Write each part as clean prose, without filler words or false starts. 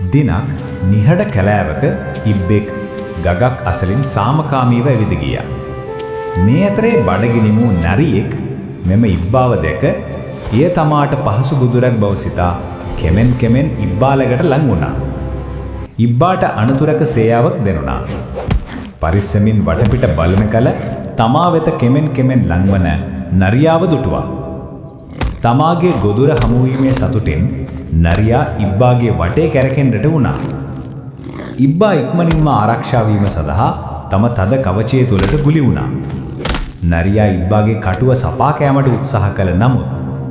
දිනක් නිහඬ කැලෑවක ඉබ්බෙක් ගගක් අසලින් සාමකාමීව ඇවිද ගියා. මේ අතරේ බඩගිනිමු නරියෙක් මෙම ඉබ්බාව දැක එය තමාට පහසු බුදුරක් බව සිතා කෙමෙන් කෙමෙන් ඉබ්බාලකට ලං වුණා. ඉබ්බාට අනතුරක සේයාවක් දෙනුණා. පරිස්සමින් වටපිට බලන කල තමා වෙත කෙමෙන් කෙමෙන් ලංවන නරියාව දුටුවා. තමාගේ ගොදුර හමුවීමේ සතුටින් නරියා ඉබ්බාගේ වටේ කැරකෙන්නට වුණා. ඉබ්බා ඉක්මනින්ම ආරක්ෂා වීම සඳහා තම තද කවචය තුලට ගුලි වුණා. නරියා ඉබ්බාගේ කටුව සපා කෑමට උත්සාහ කළ නමුත්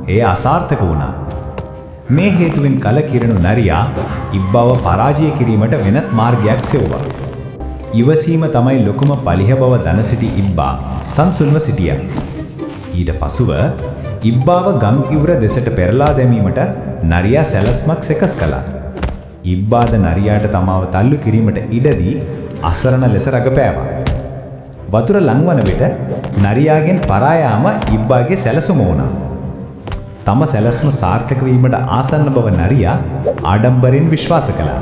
එය අසාර්ථක වුණා. මේ හේතුවෙන් කලකිරුණු නරියා ඉබ්බාව පරාජය කිරීමට වෙනත් මාර්ගයක් සෙව්වා. ඉවසීම තමයි ලොකුම පලිහ බව දන සිටි ඉබ්බා සංසුන්ව සිටියා. ඊට පසුව ඉබ්බාව ගම් ඉවුර දෙසට පෙරලා දැමීමට නරියා සැලැස්මක් සකස් කළා. ඉබ්බාද නරියාට තමාව තල්ලු කිරීමට ඉඩදී අසරණ ලෙස රඟපෑවා. වතුර ලංවන විට නරියාගෙන් පරායාම ඉබ්බාගේ සැලසුම වුණා. තම සැලැස්ම සාර්ථක වීමට ආසන්න බව නරියා ආඩම්බරෙන් විශ්වාස කළා.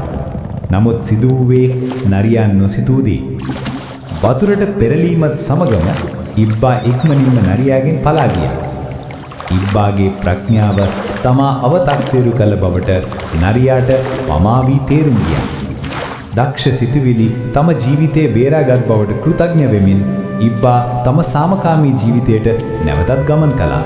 නමුත් සිදු වූයේ නරියා නොසිතූ දේ. වතුරට පෙරලීමත් සමගම ඉබ්බා ඉක්මනින්ම නරියාගෙන් පලා ගියා. ඉබ්බාගේ ප්‍රඥාව තමා අවතක්සේරු කළ බවට නරියාට පමා වී තේරුම් ගියා. දක්ෂ සිතුවිලි තම ජීවිතේ බේරාගත් බවට කෘතඥ වෙමින් ඉබ්බා තම සාමකාමී ජීවිතයට නැවතත් ගමන් කළා.